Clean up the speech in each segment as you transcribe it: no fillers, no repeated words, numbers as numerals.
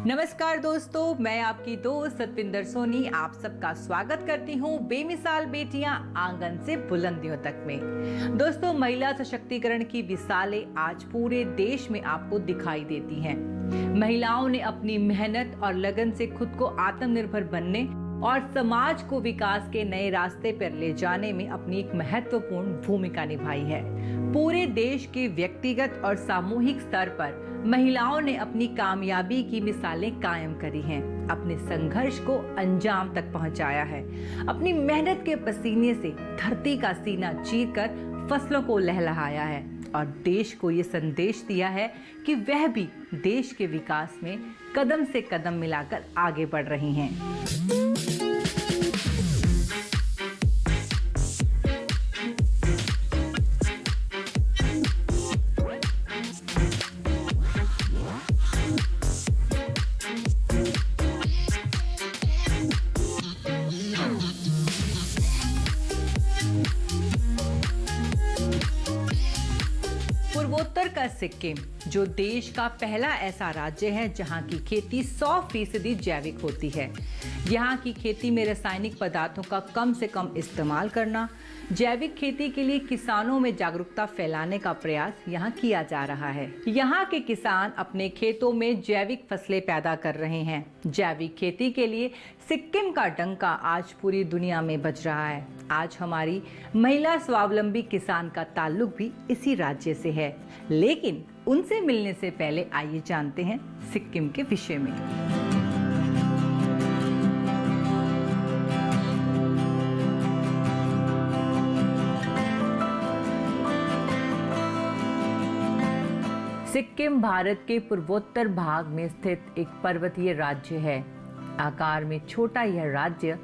नमस्कार दोस्तों, मैं आपकी दोस्त सतविंदर सोनी आप सबका स्वागत करती हूँ बेमिसाल बेटियां आंगन से बुलंदियों तक में। दोस्तों, महिला सशक्तिकरण की मिसालें आज पूरे देश में आपको दिखाई देती हैं। महिलाओं ने अपनी मेहनत और लगन से खुद को आत्मनिर्भर बनने और समाज को विकास के नए रास्ते पर ले जाने में अपनी एक महत्वपूर्ण भूमिका निभाई है। पूरे देश के व्यक्तिगत और सामूहिक स्तर पर महिलाओं ने अपनी कामयाबी की मिसालें कायम करी हैं, अपने संघर्ष को अंजाम तक पहुंचाया है, अपनी मेहनत के पसीने से धरती का सीना चीरकर फसलों को लहलहाया है और देश को ये संदेश दिया है कि वह भी देश के विकास में कदम से कदम मिलाकर आगे बढ़ रही हैं। पूर्वोत्तर का सिक्किम जो देश का पहला ऐसा राज्य है जहां की खेती 100% जैविक होती है। यहां की खेती में रासायनिक पदार्थों का कम से कम इस्तेमाल करना, जैविक खेती के लिए किसानों में जागरूकता फैलाने का प्रयास यहां किया जा रहा है। यहां के किसान अपने खेतों में जैविक फसलें पैदा कर रहे हैं। जैविक खेती के लिए सिक्किम का डंका आज पूरी दुनिया में बज रहा है। आज हमारी महिला स्वावलंबी किसान का ताल्लुक भी इसी राज्य से है, लेकिन उनसे मिलने से पहले आइए जानते हैं सिक्किम के विषय में। सिक्किम भारत के पूर्वोत्तर भाग में स्थित एक पर्वतीय राज्य है। आकार में छोटा यह राज्य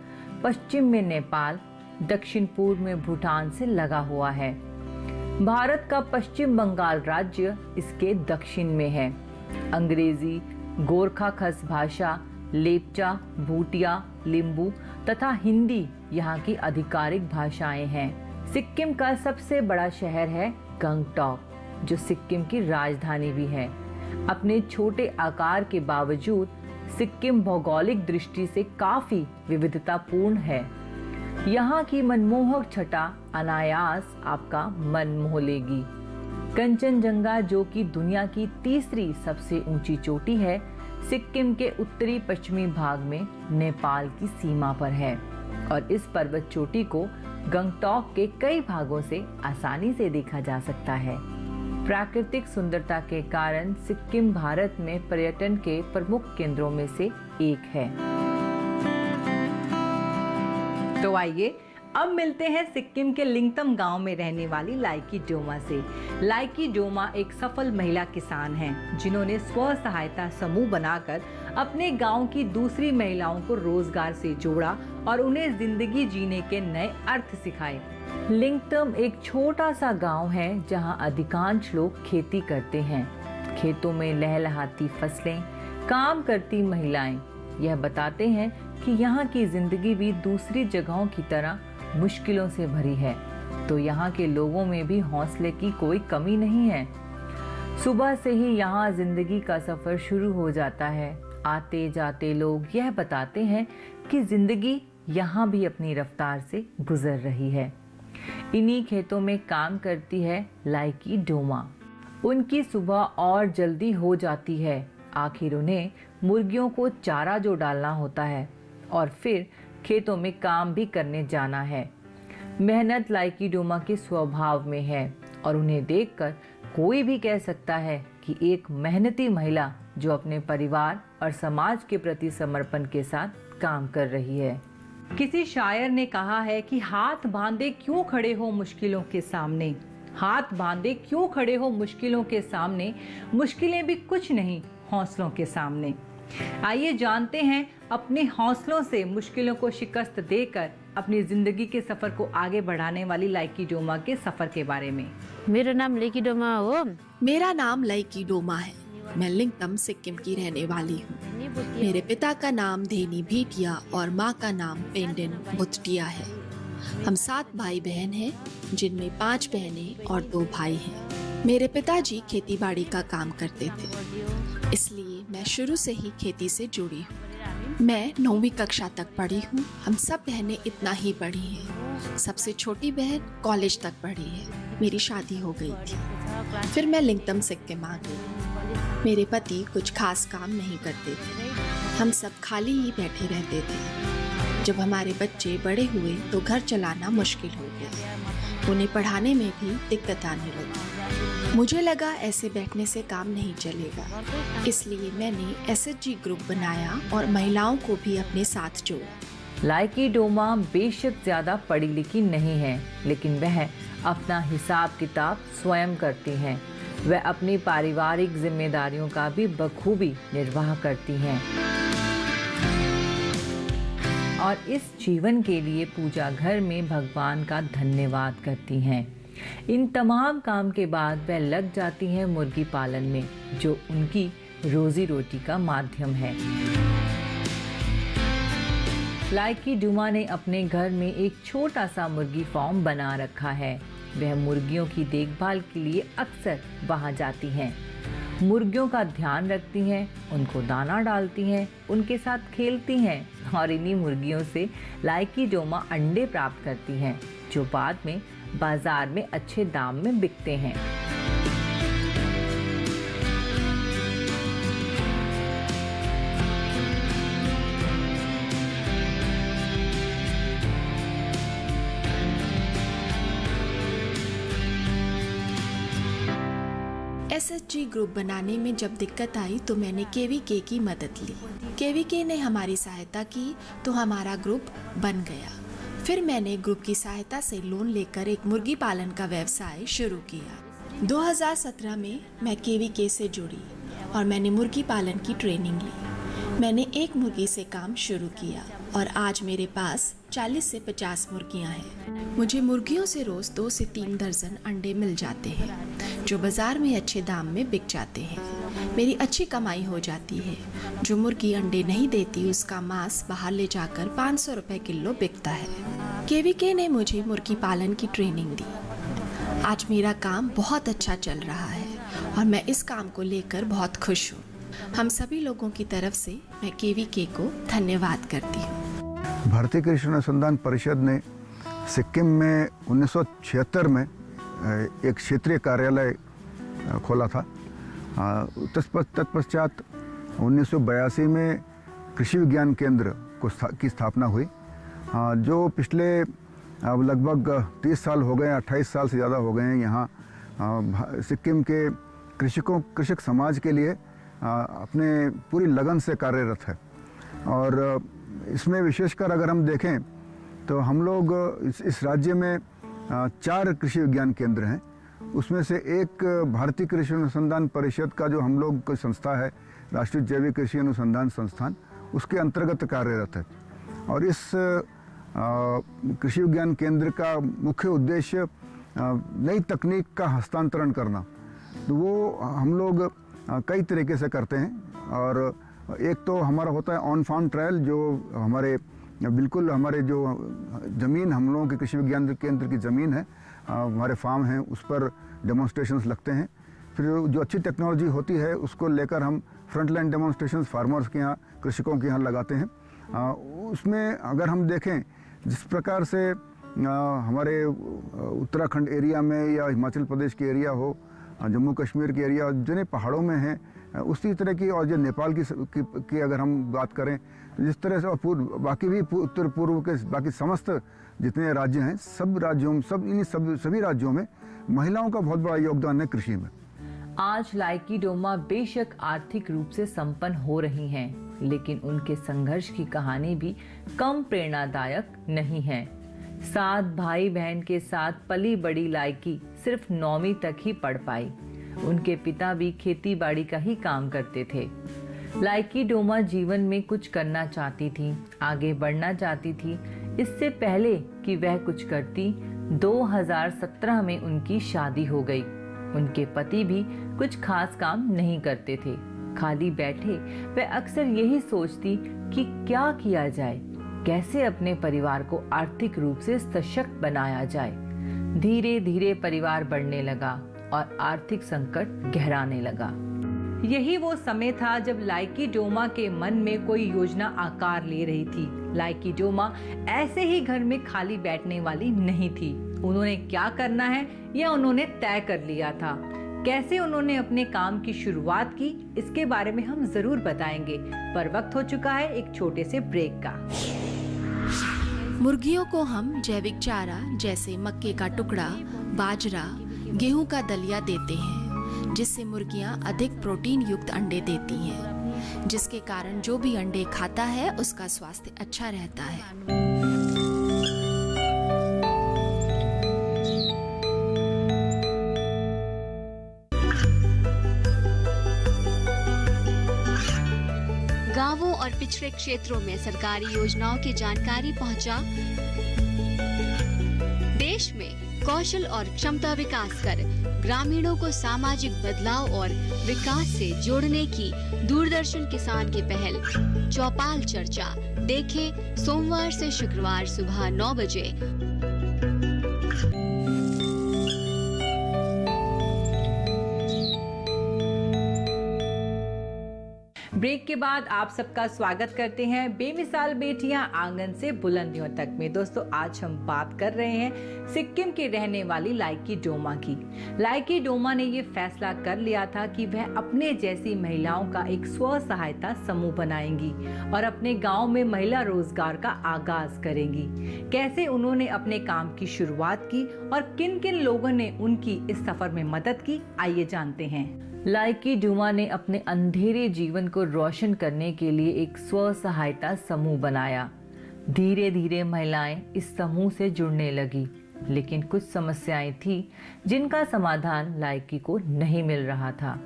पश्चिम में नेपाल, दक्षिण पूर्व में भूटान से लगा हुआ है। भारत का पश्चिम बंगाल राज्य इसके दक्षिण में है। अंग्रेजी, गोरखा खस भाषा, लेप्चा, भूटिया, लिम्बू तथा हिंदी यहाँ की आधिकारिक भाषाएं हैं। सिक्किम का सबसे बड़ा शहर है गंगटोक, जो सिक्किम की राजधानी भी है। अपने छोटे आकार के बावजूद सिक्किम भौगोलिक दृष्टि से काफी विविधतापूर्ण है। यहाँ की मनमोहक छटा अनायास आपका मन मोह लेगी। कंचनजंगा, जो कि दुनिया की तीसरी सबसे ऊंची चोटी है, सिक्किम के उत्तरी पश्चिमी भाग में नेपाल की सीमा पर है और इस पर्वत चोटी को गंगटोक के कई भागों से आसानी से देखा जा सकता है। प्राकृतिक सुंदरता के कारण सिक्किम भारत में पर्यटन के प्रमुख केंद्रों में से एक है। तो आइए अब मिलते हैं सिक्किम के लिंगतम गांव में रहने वाली लाइकी डोमा से। लाइकी डोमा एक सफल महिला किसान हैं, जिन्होंने स्व सहायता समूह बनाकर अपने गांव की दूसरी महिलाओं को रोजगार से जोड़ा और उन्हें जिंदगी जीने के नए अर्थ सिखाए। लिंगतम एक छोटा सा गांव है जहां अधिकांश लोग खेती करते हैं। खेतों में लहलहाती फसलें, काम करती महिलाएं यह बताते हैं कि यहाँ की जिंदगी भी दूसरी जगहों की तरह मुश्किलों से भरी है, तो यहाँ के लोगों में भी हौसले की कोई कमी नहीं है। सुबह से ही यहाँ जिंदगी का सफर शुरू हो जाता है। आते जाते लोग यह बताते हैं कि जिंदगी यहाँ भी अपनी रफ्तार से गुजर रही है। इन्हीं खेतों में काम करती है लाइकी डोमा। उनकी सुबह और जल्दी हो जाती है। आखिर उन्हें मुर्गियों को चारा जो डालना होता है और फिर खेतों में काम भी करने जाना है। मेहनत लाइकी डोमा के स्वभाव में है और उन्हें देखकर कोई भी कह सकता है कि एक मेहनती महिला जो अपने परिवार और समाज के प्रति समर्पण के साथ काम कर रही है। किसी शायर ने कहा है कि हाथ बांधे क्यों खड़े हो मुश्किलों के सामने, हाथ बांधे क्यों खड़े हो मुश्किलों के सामने, मुश्किलें भी कुछ नहीं हौसलों के सामने। आइए जानते हैं अपने हौसलों से मुश्किलों को शिकस्त देकर अपनी जिंदगी के सफर को आगे बढ़ाने वाली लाइकी डोमा के सफर के बारे में। मेरा नाम लाइकी डोमा हो। मेरा नाम लाइकी डोमा है। मैं लिंगतम सिक्किम की रहने वाली हूँ। मेरे पिता का नाम धेनी भीटिया और माँ का नाम पेंडेन भुतटिया है। हम 7 भाई बहन हैं, जिनमें 5 बहनें और 2 भाई हैं। मेरे पिताजी खेतीबाड़ी का काम करते थे, इसलिए मैं शुरू से ही खेती से जुड़ी हूँ। मैं 9वीं कक्षा तक पढ़ी हूँ। हम सब बहनें इतना ही पढ़ी हैं। सबसे छोटी बहन कॉलेज तक पढ़ी है। मेरी शादी हो गई थी। फिर मैं लिंगतम सिक्किम आ गई। मेरे पति कुछ खास काम नहीं करते थे। हम सब खाली ही बैठे रहते थे। जब हमारे बच्चे बड़े हुए तो घर चलाना मुश्किल हो गया। उन्हें पढ़ाने में भी दिक्कत आने लगी। मुझे लगा ऐसे बैठने से काम नहीं चलेगा, इसलिए मैंने SHG ग्रुप बनाया और महिलाओं को भी अपने साथ जोड़ा। लाइकी डोमा बेशक ज्यादा पढ़ी लिखी नहीं है, लेकिन वह अपना हिसाब किताब स्वयं करती हैं। वह अपनी पारिवारिक जिम्मेदारियों का भी बखूबी निर्वाह करती हैं और इस जीवन के लिए पूजा घर में भगवान का धन्यवाद करती हैं। इन तमाम काम के बाद वह लग जाती हैं मुर्गी पालन में, जो उनकी रोजी रोटी का माध्यम है। लाइकी डोमा ने अपने घर में एक छोटा सा मुर्गी फार्म बना रखा है। वह मुर्गियों की देखभाल के लिए अक्सर वहां जाती हैं। मुर्गियों का ध्यान रखती हैं, उनको दाना डालती हैं, उनके साथ खेलती हैं और इन्हीं मुर्गियों से लाइकी डोमा अंडे प्राप्त करती हैं, जो बाद में बाजार में अच्छे दाम में बिकते हैं। SHG ग्रुप बनाने में जब दिक्कत आई तो मैंने KVK की मदद ली। KVK ने हमारी सहायता की तो हमारा ग्रुप बन गया। फिर मैंने ग्रुप की सहायता से लोन लेकर एक मुर्गी पालन का व्यवसाय शुरू किया। 2017 में मैं KVK से जुड़ी और मैंने मुर्गी पालन की ट्रेनिंग ली। मैंने एक मुर्गी से काम शुरू किया और आज मेरे पास 40 से 50 मुर्गियां हैं। मुझे मुर्गियों से रोज 2 से 3 दर्जन अंडे मिल जाते हैं, जो बाजार में अच्छे दाम में बिक जाते हैं। मेरी अच्छी कमाई हो जाती है। जो मुर्गी अंडे नहीं देती उसका मांस बाहर ले जाकर 500 रुपए किलो बिकता है। KVK ने मुझे मुर्गी पालन की ट्रेनिंग दी। आज मेरा काम बहुत अच्छा चल रहा है और मैं इस काम को लेकर बहुत खुश हूँ। हम सभी लोगों की तरफ से मैं KVK को धन्यवाद करती हूँ। भारतीय कृषि अनुसंधान परिषद ने सिक्किम में 1976 में एक क्षेत्रीय कार्यालय खोला था। तत्पश्चात 1982 में कृषि विज्ञान केंद्र की स्थापना हुई, जो पिछले लगभग 30 साल हो गए, 28 साल से ज़्यादा हो गए हैं। यहाँ सिक्किम के कृषक समाज के लिए अपने पूरी लगन से कार्यरत है। और इसमें विशेषकर अगर हम देखें तो हम लोग इस राज्य में 4 कृषि विज्ञान केंद्र हैं। उसमें से एक भारतीय कृषि अनुसंधान परिषद का जो हम लोग कोई संस्था है, राष्ट्रीय जैविक कृषि अनुसंधान संस्थान, उसके अंतर्गत कार्यरत है। और इस कृषि विज्ञान केंद्र का मुख्य उद्देश्य नई तकनीक का हस्तांतरण करना। तो वो हम लोग कई तरीके से करते हैं। और एक तो हमारा होता है ऑन फार्म ट्रायल, जो हमारे जो ज़मीन हम लोगों के कृषि विज्ञान केंद्र की ज़मीन है, हमारे फार्म हैं, उस पर डेमोन्स्ट्रेशंस लगते हैं। फिर जो अच्छी टेक्नोलॉजी होती है उसको लेकर हम फ्रंट लाइन डेमोन्स्ट्रेशंस फार्मर्स के यहाँ, कृषकों के यहाँ लगाते हैं। उसमें अगर हम देखें जिस प्रकार से हमारे उत्तराखंड एरिया में या हिमाचल प्रदेश के एरिया हो, जम्मू कश्मीर के एरिया जिन्हें पहाड़ों में हैं, उसी तरह की, और जो नेपाल की अगर हम बात करें, जिस तरह से बाकी भी उत्तर पूर्व के बाकी समस्त जितने राज्य हैं, सभी राज्यों में महिलाओं का बहुत बड़ा योगदान है कृषि में। आज लाइकी डोमा बेशक आर्थिक रूप से संपन्न हो रही हैं, लेकिन उनके संघर्ष की कहानी भी कम प्रेरणादायक नहीं है। 7 भाई बहन के साथ पली बड़ी लाइकी सिर्फ 9वीं तक ही पढ़ पाई। उनके पिता भी खेती बाड़ी का ही काम करते थे। लाइकी डोमा जीवन में कुछ करना चाहती थी, आगे बढ़ना चाहती थी। इससे पहले कि वह कुछ करती, 2017 में उनकी शादी हो गई। उनके पति भी कुछ खास काम नहीं करते थे, खाली बैठे। वह अक्सर यही सोचती कि क्या किया जाए, कैसे अपने परिवार को आर्थिक रूप से सशक्त बनाया जाए। धीरे धीरे परिवार बढ़ने लगा और आर्थिक संकट गहराने लगा। यही वो समय था जब लाइकी डोमा के मन में कोई योजना आकार ले रही थी। लाइकी डोमा ऐसे ही घर में खाली बैठने वाली नहीं थी। उन्होंने क्या करना है यह उन्होंने तय कर लिया था। कैसे उन्होंने अपने काम की शुरुआत की, इसके बारे में हम जरूर बताएंगे, पर वक्त हो चुका है एक छोटे से ब्रेक का। मुर्गियों को हम जैविक चारा जैसे मक्के का टुकड़ा, बाजरा, गेहूं का दलिया देते हैं, जिससे मुर्गियां अधिक प्रोटीन युक्त अंडे देती हैं, जिसके कारण जो भी अंडे खाता है उसका स्वास्थ्य अच्छा रहता है। गांवों और पिछड़े क्षेत्रों में सरकारी योजनाओं की जानकारी पहुंचा। देश में कौशल और क्षमता विकास कर ग्रामीणों को सामाजिक बदलाव और विकास से जोड़ने की दूरदर्शन किसान की पहल चौपाल चर्चा देखें सोमवार से शुक्रवार सुबह 9 बजे। ब्रेक के बाद आप सबका स्वागत करते हैं बेमिसाल बेटियां आंगन से बुलंदियों तक में। दोस्तों, आज हम बात कर रहे हैं सिक्किम की रहने वाली लाइकी डोमा की। लाइकी डोमा ने ये फैसला कर लिया था कि वह अपने जैसी महिलाओं का एक स्व सहायता समूह बनाएंगी और अपने गांव में महिला रोजगार का आगाज करेंगी। कैसे उन्होंने अपने काम की शुरुआत की और किन किन लोगों ने उनकी इस सफर में मदद की, आइए जानते हैं। लाइकी डोमा ने अपने अंधेरे जीवन को रोशन करने के लिए एक स्व सहायता समूह बनाया। धीरे धीरे महिलाएं इस समूह से जुड़ने लगी, लेकिन कुछ समस्याएं थी जिनका समाधान लाइकी को नहीं मिल रहा था।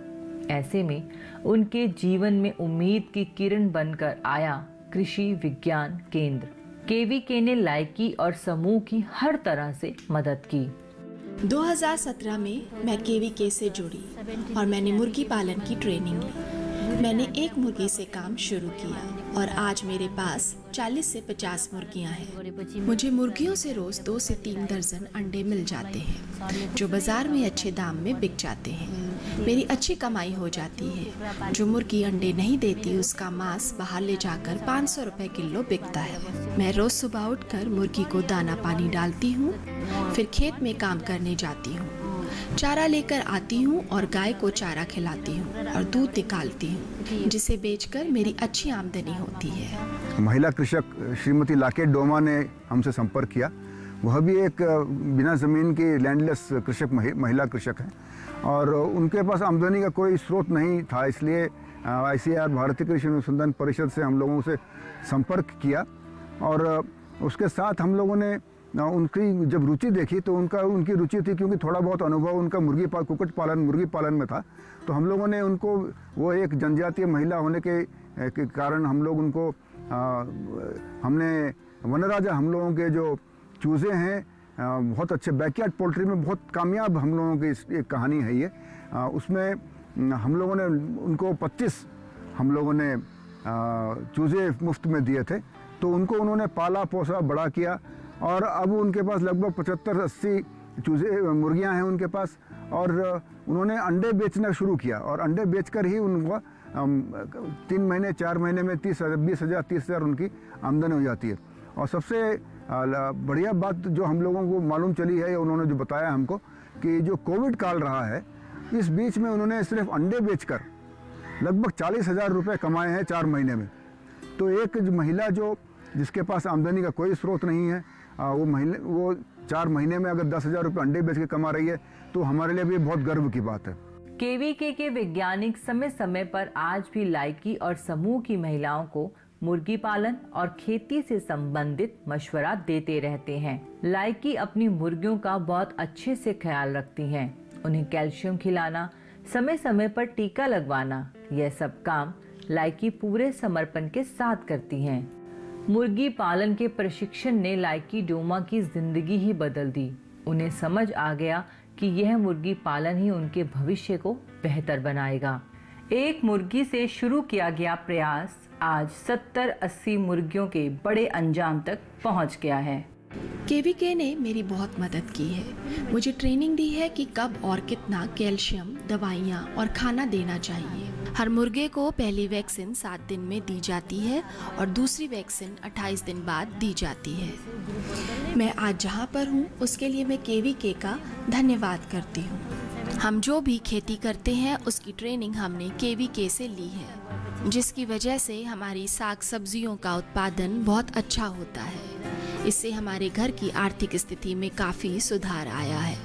ऐसे में उनके जीवन में उम्मीद की किरण बनकर आया कृषि विज्ञान केंद्र। केवीके ने लाइकी और समूह की हर तरह से मदद की। 2017 में मैं केवीके से जुड़ी और मैंने मुर्गी पालन की ट्रेनिंग ली। मैंने एक मुर्गी से काम शुरू किया और आज मेरे पास 40 से 50 मुर्गियां हैं। मुझे मुर्गियों से रोज 2 से 3 दर्जन अंडे मिल जाते हैं, जो बाजार में अच्छे दाम में बिक जाते हैं। मेरी अच्छी कमाई हो जाती है। जो मुर्गी अंडे नहीं देती उसका मांस बाहर ले जाकर 500 रुपए किलो बिकता है। मैं रोज सुबह उठकर मुर्गी को दाना पानी डालती हूँ, फिर खेत में काम करने जाती हूँ, चारा लेकर आती हूँ और गाय को चारा खिलाती हूँ और दूध निकालती हूँ, जिसे बेचकर मेरी अच्छी आमदनी होती है। महिला कृषक श्रीमती लाइकी डोमा ने हमसे संपर्क किया। वह भी एक बिना ज़मीन की लैंडलेस कृषक महिला कृषक हैं और उनके पास आमदनी का कोई स्रोत नहीं था। इसलिए ICAR भारतीय कृषि अनुसंधान परिषद से हम लोगों से संपर्क किया और उसके साथ हम लोगों ने उनकी जब रुचि देखी तो उनकी रुचि थी, क्योंकि थोड़ा बहुत अनुभव उनका कुक्कुट पालन मुर्गी पालन में था, तो हम लोगों ने उनको, वो एक जनजातीय महिला होने के कारण हम लोग उनको हमने वनराजा हम लोगों के जो चूज़े हैं बहुत अच्छे बैकयार्ड पोल्ट्री में बहुत कामयाब हम लोगों की एक कहानी है ये। उसमें हम लोगों ने उनको 25 हम लोगों ने चूज़े मुफ्त में दिए थे, तो उनको उन्होंने पाला पोसा बड़ा किया और अब उनके पास लगभग 75-80 चूज़े मुर्गियां हैं उनके पास और उन्होंने अंडे बेचना शुरू किया और अंडे बेचकर ही उनको 3 महीने 4 महीने में 20,000 30,000 उनकी आमदनी हो जाती है। और सबसे बढ़िया बात जो हम लोगों को मालूम चली है, उन्होंने जो बताया हमको कि जो कोविड काल रहा है, इस बीच में उन्होंने सिर्फ अंडे बेचकर लगभग 40,000 रुपये कमाए हैं 4 महीने में। तो एक महिला जिसके पास आमदनी का कोई स्रोत नहीं है, वो 4 महीने में अगर 10,000 रुपये अंडे बेच के कमा रही है, तो हमारे लिए भी बहुत गर्व की बात है। केवीके के वैज्ञानिक समय समय पर आज भी लाइकी और समूह की महिलाओं को मुर्गी पालन और खेती से संबंधित मशवरा देते रहते हैं। लाइकी अपनी मुर्गियों का बहुत अच्छे से ख्याल रखती हैं। उन्हें कैल्शियम खिलाना, समय समय पर टीका लगवाना, यह सब काम लाइकी पूरे समर्पण के साथ करती हैं। मुर्गी पालन के प्रशिक्षण ने लाइकी डोमा की जिंदगी ही बदल दी। उन्हें समझ आ गया कि यह मुर्गी पालन ही उनके भविष्य को बेहतर बनाएगा। एक मुर्गी से शुरू किया गया प्रयास आज 70-80 मुर्गियों के बड़े अंजाम तक पहुंच गया है। केवीके ने मेरी बहुत मदद की है। मुझे ट्रेनिंग दी है कि कब और कितना कैल्शियम, दवाइयाँ और खाना देना चाहिए। हर मुर्गे को पहली वैक्सीन 7 दिन में दी जाती है और दूसरी वैक्सीन 28 दिन बाद दी जाती है। मैं आज जहाँ पर हूँ उसके लिए मैं KVK का धन्यवाद करती हूँ। हम जो भी खेती करते हैं उसकी ट्रेनिंग हमने KVK से ली है, जिसकी वजह से हमारी साग सब्जियों का उत्पादन बहुत अच्छा होता है। इससे हमारे घर की आर्थिक स्थिति में काफ़ी सुधार आया है।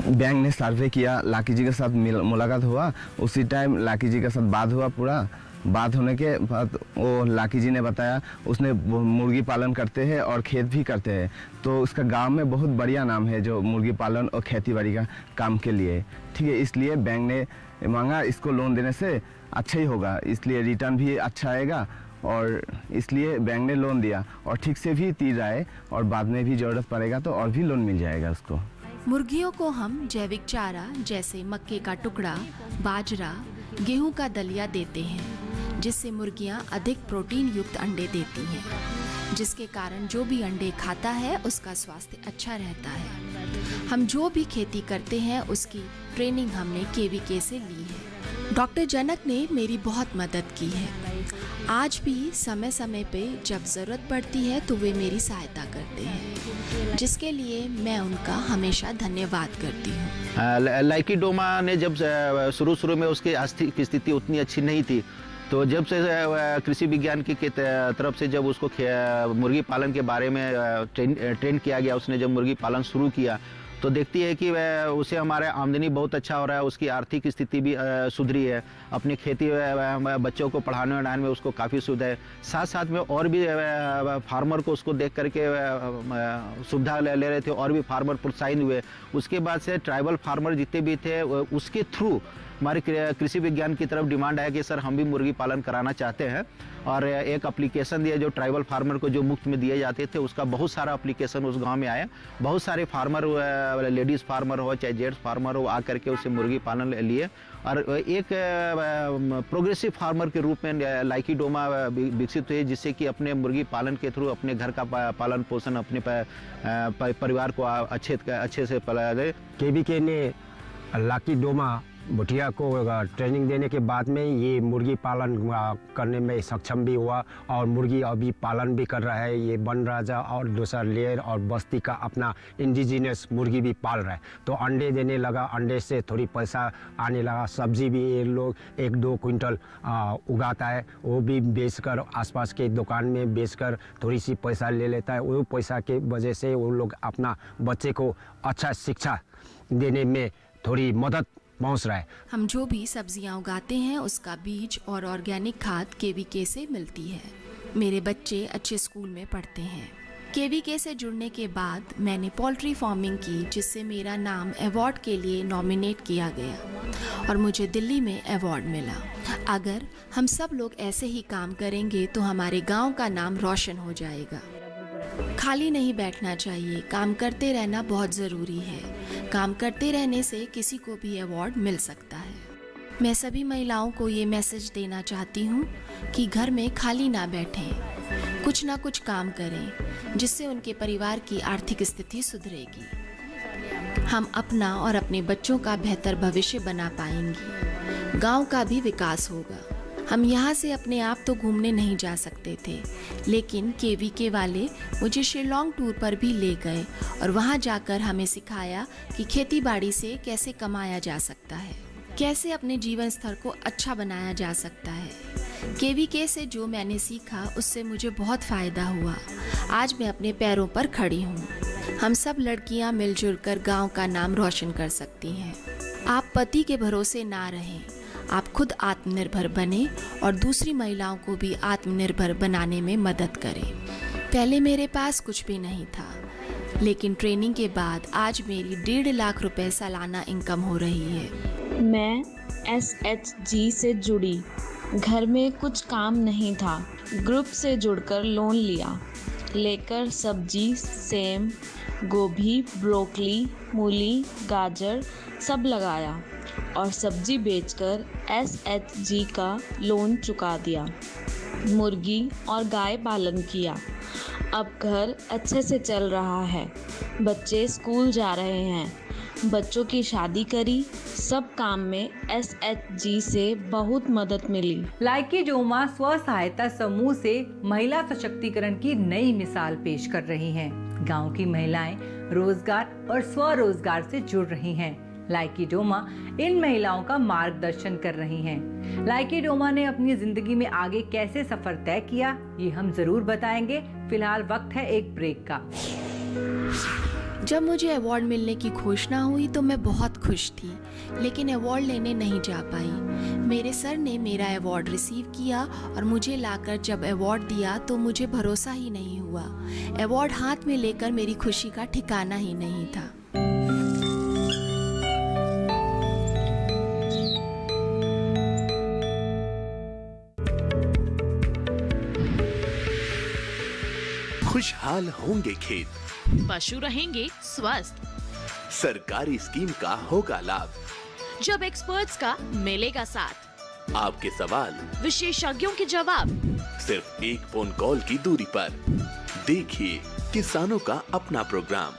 बैंक ने सर्वे किया, लाकी जी के साथ मुलाकात हुआ। उसी टाइम लाकी जी के साथ बात हुआ। पूरा बात होने के बाद वो लाकी जी ने बताया उसने मुर्गी पालन करते हैं और खेत भी करते हैं, तो उसका गांव में बहुत बढ़िया नाम है जो मुर्गी पालन और खेतीबाड़ी का काम के लिए। ठीक है, इसलिए बैंक ने मांगा इसको लोन देने से अच्छा ही होगा, इसलिए रिटर्न भी अच्छा आएगा और इसलिए बैंक ने लोन दिया और ठीक से भी तीर आए और बाद में भी ज़रूरत पड़ेगा तो और भी लोन मिल जाएगा उसको। मुर्गियों को हम जैविक चारा जैसे मक्के का टुकड़ा, बाजरा, गेहूं का दलिया देते हैं, जिससे मुर्गियां अधिक प्रोटीन युक्त अंडे देती हैं, जिसके कारण जो भी अंडे खाता है उसका स्वास्थ्य अच्छा रहता है। हम जो भी खेती करते हैं उसकी ट्रेनिंग हमने KVK से ली है। डॉक्टर जनक ने मेरी बहुत मदद की है। आज भी समय समय पे जब ज़रूरत पड़ती है तो वे मेरी सहायता करते हैं, जिसके लिए मैं उनका हमेशा धन्यवाद करती हूँ। लाइकी डोमा ने जब शुरू में उसकी आर्थिक स्थिति उतनी अच्छी नहीं थी, तो जब से कृषि विज्ञान की तरफ से जब उसको मुर्गी पालन के बारे में ट्रेन किया गया, उसने जब मुर्गी पालन शुरू किया तो देखती है कि उसे हमारे आमदनी बहुत अच्छा हो रहा है, उसकी आर्थिक स्थिति भी सुधरी है, अपनी खेती बच्चों को पढ़ाने वढ़ाने में उसको काफ़ी सुविधा है। साथ साथ में और भी फार्मर को उसको देख करके सुविधा ले रहे थे और भी फार्मर प्रोत्साहित हुए। उसके बाद से ट्राइबल फार्मर जितने भी थे उसके थ्रू हमारे कृषि विज्ञान की तरफ डिमांड है कि सर हम भी मुर्गी पालन कराना चाहते हैं, और एक एप्लीकेशन दिया जो ट्राइबल फार्मर को जो मुफ्त में दिए जाते थे, उसका बहुत सारा एप्लीकेशन उस गांव में आया। बहुत सारे फार्मर, लेडीज़ फार्मर हो चाहे जेंट्स फार्मर हो, आकर के उसे मुर्गी पालन लिए और एक प्रोग्रेसिव फार्मर के रूप में लाइकी डोमा विकसित हुई, जिससे कि अपने मुर्गी पालन के थ्रू अपने घर का पालन पोषण अपने परिवार को अच्छे से पला दे। KVK ने लाकी डोमा भुटिया को ट्रेनिंग देने के बाद में ये मुर्गी पालन करने में सक्षम भी हुआ और मुर्गी अभी पालन भी कर रहा है। ये वन राजा और दूसरा लेयर और बस्ती का अपना इंडिजिनस मुर्गी भी पाल रहा है, तो अंडे देने लगा, अंडे से थोड़ी पैसा आने लगा। सब्जी भी ये लोग 1-2 क्विंटल उगाता है, वो भी बेचकर आसपास के दुकान में बेचकर थोड़ी सी पैसा ले लेता है। वो पैसा के वजह से वो लोग अपना बच्चे को अच्छा शिक्षा देने में थोड़ी मदद पहुंच रहा है। हम जो भी सब्जियां उगाते हैं उसका बीज और ऑर्गेनिक खाद KVK से मिलती है। मेरे बच्चे अच्छे स्कूल में पढ़ते हैं। KVK से जुड़ने के बाद मैंने पोल्ट्री फार्मिंग की, जिससे मेरा नाम अवार्ड के लिए नॉमिनेट किया गया और मुझे दिल्ली में अवार्ड मिला। अगर हम सब लोग ऐसे ही काम करेंगे तो हमारे गांव का नाम रोशन हो जाएगा। खाली नहीं बैठना चाहिए, काम करते रहना बहुत ज़रूरी है। काम करते रहने से किसी को भी अवार्ड मिल सकता है। मैं सभी महिलाओं को ये मैसेज देना चाहती हूँ कि घर में खाली ना बैठें, कुछ ना कुछ काम करें, जिससे उनके परिवार की आर्थिक स्थिति सुधरेगी। हम अपना और अपने बच्चों का बेहतर भविष्य बना पाएंगी, गांव का भी विकास होगा। हम यहाँ से अपने आप तो घूमने नहीं जा सकते थे, लेकिन KVK वाले मुझे शिलोंग टूर पर भी ले गए और वहाँ जाकर हमें सिखाया कि खेती-बाड़ी से कैसे कमाया जा सकता है, कैसे अपने जीवन स्तर को अच्छा बनाया जा सकता है। KVK से जो मैंने सीखा उससे मुझे बहुत फ़ायदा हुआ। आज मैं अपने पैरों पर खड़ी हूँ। हम सब लड़कियाँ मिलजुल कर गाँव का नाम रोशन कर सकती हैं। आप पति के भरोसे ना रहें, आप खुद आत्मनिर्भर बने और दूसरी महिलाओं को भी आत्मनिर्भर बनाने में मदद करें। पहले मेरे पास कुछ भी नहीं था, लेकिन ट्रेनिंग के बाद आज मेरी 1.5 लाख रुपए सालाना इनकम हो रही है। मैं SHG से जुड़ी, घर में कुछ काम नहीं था, ग्रुप से जुड़कर लोन लिया, लेकर सब्जी, सेम, गोभी, ब्रोकली, मूली, गाजर सब लगाया और सब्जी बेचकर SHG का लोन चुका दिया। मुर्गी और गाय पालन किया। अब घर अच्छे से चल रहा है, बच्चे स्कूल जा रहे हैं। बच्चों की शादी करी। सब काम में SHG से बहुत मदद मिली। लाइकी डोमा स्व सहायता समूह से महिला सशक्तिकरण की नई मिसाल पेश कर रही हैं। गांव की महिलाएं रोजगार और स्वरोजगार से जुड़ रही हैं। लाइकी डोमा इन महिलाओं का मार्गदर्शन कर रही हैं। लाइकी डोमा ने अपनी जिंदगी में आगे कैसे सफर तय किया, ये हम जरूर बताएंगे। फिलहाल वक्त है एक ब्रेक का। जब मुझे अवार्ड मिलने की घोषणा हुई तो मैं बहुत खुश थी, लेकिन अवार्ड लेने नहीं जा पाई। मेरे सर ने मेरा अवार्ड रिसीव किया और मुझे लाकर जब अवार्ड दिया तो मुझे भरोसा ही नहीं हुआ। अवार्ड हाथ में लेकर मेरी खुशी का ठिकाना ही नहीं था। खुशहाल होंगे खेत, पशु रहेंगे स्वस्थ, सरकारी स्कीम का होगा लाभ, जब एक्सपर्ट्स का मिलेगा साथ, आपके सवाल विशेषज्ञों के जवाब, सिर्फ एक फोन कॉल की दूरी पर। देखिए किसानों का अपना प्रोग्राम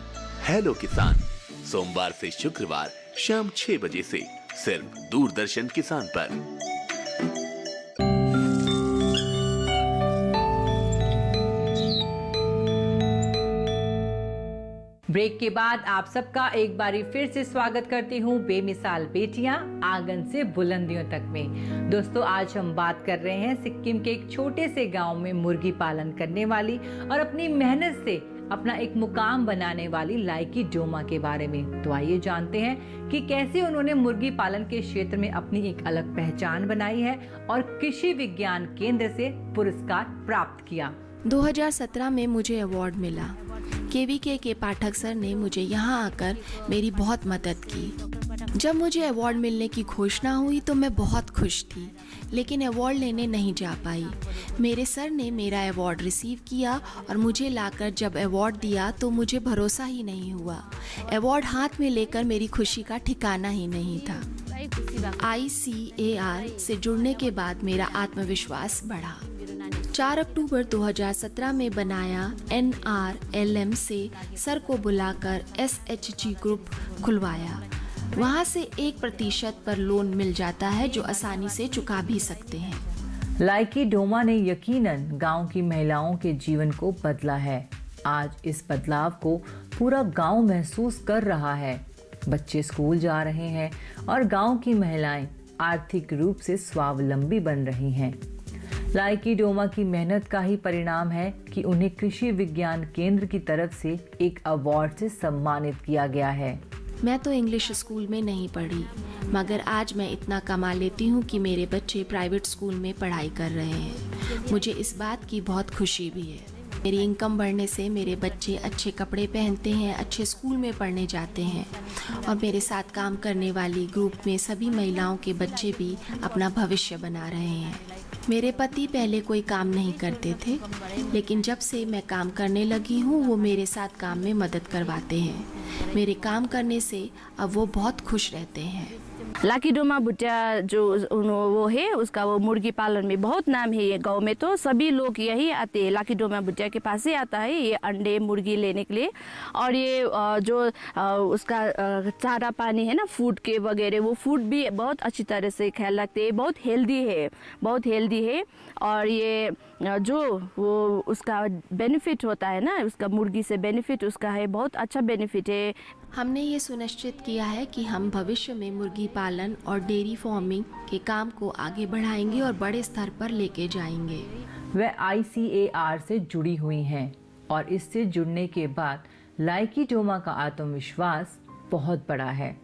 हेलो किसान, सोमवार से शुक्रवार शाम 6 बजे से सिर्फ दूरदर्शन किसान पर। ब्रेक के बाद आप सबका एक बारी फिर से स्वागत करती हूँ बेमिसाल बेटियां आंगन से बुलंदियों तक में। दोस्तों, आज हम बात कर रहे हैं सिक्किम के एक छोटे से गांव में मुर्गी पालन करने वाली और अपनी मेहनत से अपना एक मुकाम बनाने वाली लाइकी डोमा के बारे में। तो आइए जानते हैं कि कैसे उन्होंने मुर्गी पालन के क्षेत्र में अपनी एक अलग पहचान बनाई है और कृषि विज्ञान केंद्र से पुरस्कार प्राप्त किया। 2017 में मुझे अवार्ड मिला। KVK के पाठक सर ने मुझे यहाँ आकर मेरी बहुत मदद की। जब मुझे अवार्ड मिलने की घोषणा हुई तो मैं बहुत खुश थी, लेकिन अवार्ड लेने नहीं जा पाई। मेरे सर ने मेरा अवार्ड रिसीव किया और मुझे लाकर जब अवार्ड दिया तो मुझे भरोसा ही नहीं हुआ। अवार्ड हाथ में लेकर मेरी खुशी का ठिकाना ही नहीं था। ICAR से जुड़ने के बाद मेरा आत्मविश्वास बढ़ा। 4 अक्टूबर 2017 में बनाया NRLM से सर को बुलाकर SHG ग्रुप खुलवाया। वहाँ से 1% पर लोन मिल जाता है जो आसानी से चुका भी सकते हैं। लाइकी डोमा ने यकीनन गांव की महिलाओं के जीवन को बदला है। आज इस बदलाव को पूरा गांव महसूस कर रहा है। बच्चे स्कूल जा रहे हैं और गांव की महिलाएं आर्थिक रूप से स्वावलंबी बन रही हैं। लाइकी डोमा की मेहनत का ही परिणाम है कि उन्हें कृषि विज्ञान केंद्र की तरफ से एक अवार्ड से सम्मानित किया गया है। मैं तो इंग्लिश स्कूल में नहीं पढ़ी, मगर आज मैं इतना कमा लेती हूँ कि मेरे बच्चे प्राइवेट स्कूल में पढ़ाई कर रहे हैं। मुझे इस बात की बहुत खुशी भी है। मेरी इनकम बढ़ने से मेरे बच्चे अच्छे कपड़े पहनते हैं, अच्छे स्कूल में पढ़ने जाते हैं और मेरे साथ काम करने वाली ग्रुप में सभी महिलाओं के बच्चे भी अपना भविष्य बना रहे हैं। मेरे पति पहले कोई काम नहीं करते थे, लेकिन जब से मैं काम करने लगी हूँ वो मेरे साथ काम में मदद करवाते हैं। मेरे काम करने से अब वो बहुत खुश रहते हैं। लाइकी डोमा भुटिया जो वो है उसका वो मुर्गी पालन में बहुत नाम है। ये गांव में तो सभी लोग यही आते हैं, लाइकी डोमा भुटिया के पास ही आता है ये अंडे मुर्गी लेने के लिए। और ये जो उसका चारा पानी है ना, फूड के वगैरह, वो फूड भी बहुत अच्छी तरह से ख्याल रखते हैं। बहुत हेल्दी है। और ये जो वो उसका बेनिफिट होता है ना, उसका मुर्गी से बेनिफिट उसका है, बहुत अच्छा बेनिफिट है। हमने ये सुनिश्चित किया है कि हम भविष्य में मुर्गी पालन और डेयरी फार्मिंग के काम को आगे बढ़ाएंगे और बड़े स्तर पर लेके जाएंगे। वह ICAR से जुड़ी हुई हैं और इससे जुड़ने के बाद लाइकी डोमा का आत्मविश्वास बहुत बड़ा है।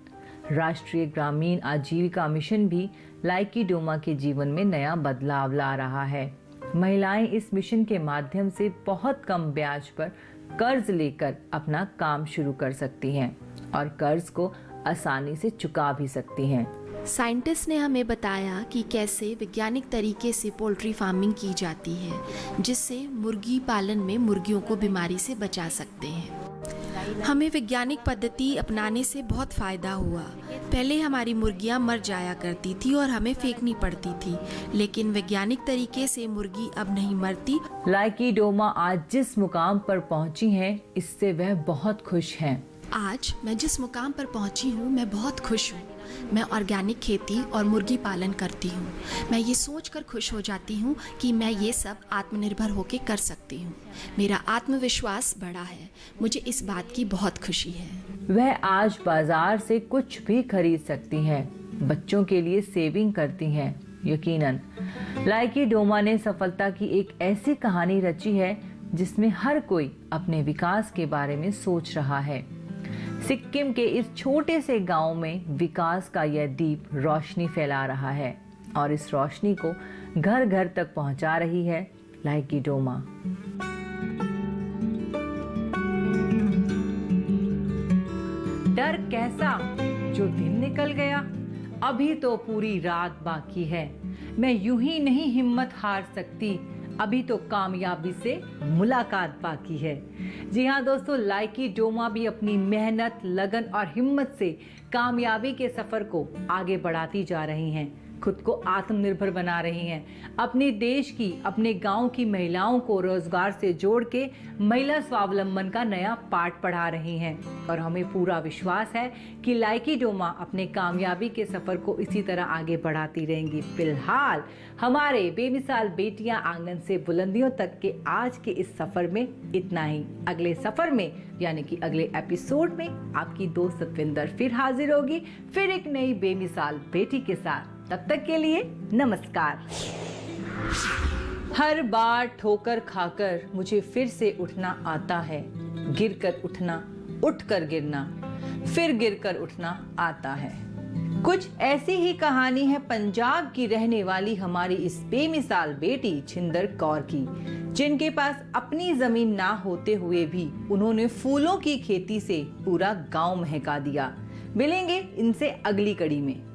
राष्ट्रीय ग्रामीण आजीविका मिशन भी लाइकी डोमा के जीवन में नया बदलाव ला रहा है। महिलाएं इस मिशन के माध्यम से बहुत कम ब्याज पर कर्ज लेकर अपना काम शुरू कर सकती हैं और कर्ज को आसानी से चुका भी सकती हैं। साइंटिस्ट ने हमें बताया कि कैसे वैज्ञानिक तरीके से पोल्ट्री फार्मिंग की जाती है, जिससे मुर्गी पालन में मुर्गियों को बीमारी से बचा सकते हैं। हमें वैज्ञानिक पद्धति अपनाने से बहुत फायदा हुआ। पहले हमारी मुर्गियां मर जाया करती थी और हमें फेंकनी पड़ती थी, लेकिन वैज्ञानिक तरीके से मुर्गी अब नहीं मरती। लाइकी डोमा आज जिस मुकाम पर पहुंची हैं, इससे वह बहुत खुश हैं। आज मैं जिस मुकाम पर पहुंची हूं, मैं बहुत खुश हूं। मैं ऑर्गेनिक खेती और मुर्गी पालन करती हूं। मैं ये सोचकर खुश हो जाती हूं कि मैं ये सब आत्मनिर्भर होकर कर सकती हूं। मेरा आत्मविश्वास बढ़ा है। मुझे इस बात की बहुत खुशी है। वह आज बाजार से कुछ भी खरीद सकती हैं, बच्चों के लिए सेविंग करती हैं। यकीनन लाइकी डोमा ने सफलता की एक ऐसी कहानी रची है जिसमें हर कोई अपने विकास के बारे में सोच रहा है। सिक्किम के इस छोटे से गांव में विकास का यह दीप रोशनी फैला रहा है और इस रोशनी को घर घर तक पहुंचा रही है लाइकी डोमा। डर कैसा, जो दिन निकल गया, अभी तो पूरी रात बाकी है। मैं यूं ही नहीं हिम्मत हार सकती, अभी तो कामयाबी से मुलाकात बाकी है। जी हाँ दोस्तों, लाइकी डोमा भी अपनी मेहनत, लगन और हिम्मत से कामयाबी के सफर को आगे बढ़ाती जा रही हैं, खुद को आत्मनिर्भर बना रही हैं, अपने देश की, अपने गांव की महिलाओं को रोजगार से जोड़ के महिला स्वावलंबन का नया पाठ पढ़ा रही हैं। और हमें पूरा विश्वास है कि लाइकी डोमा अपने कामयाबी के सफर को इसी तरह आगे बढ़ाती रहेंगी। फिलहाल हमारे बेमिसाल बेटियां आंगन से बुलंदियों तक के आज के इस सफर में इतना ही। अगले सफर में यानी कि अगले एपिसोड में आपकी दोस्त सतविंदर फिर हाजिर होगी, फिर एक नई बेमिसाल बेटी के साथ। तब तक के लिए नमस्कार। हर बार ठोकर खाकर मुझे फिर से उठना आता है, गिरकर उठना, उठकर गिरना, फिर गिरकर उठना आता है। कुछ ऐसी ही कहानी है पंजाब की रहने वाली हमारी इस बेमिसाल बेटी छिंदर कौर की, जिनके पास अपनी जमीन ना होते हुए भी उन्होंने फूलों की खेती से पूरा गांव महका दिया। मिलेंगे इनसे अगली कड़ी में।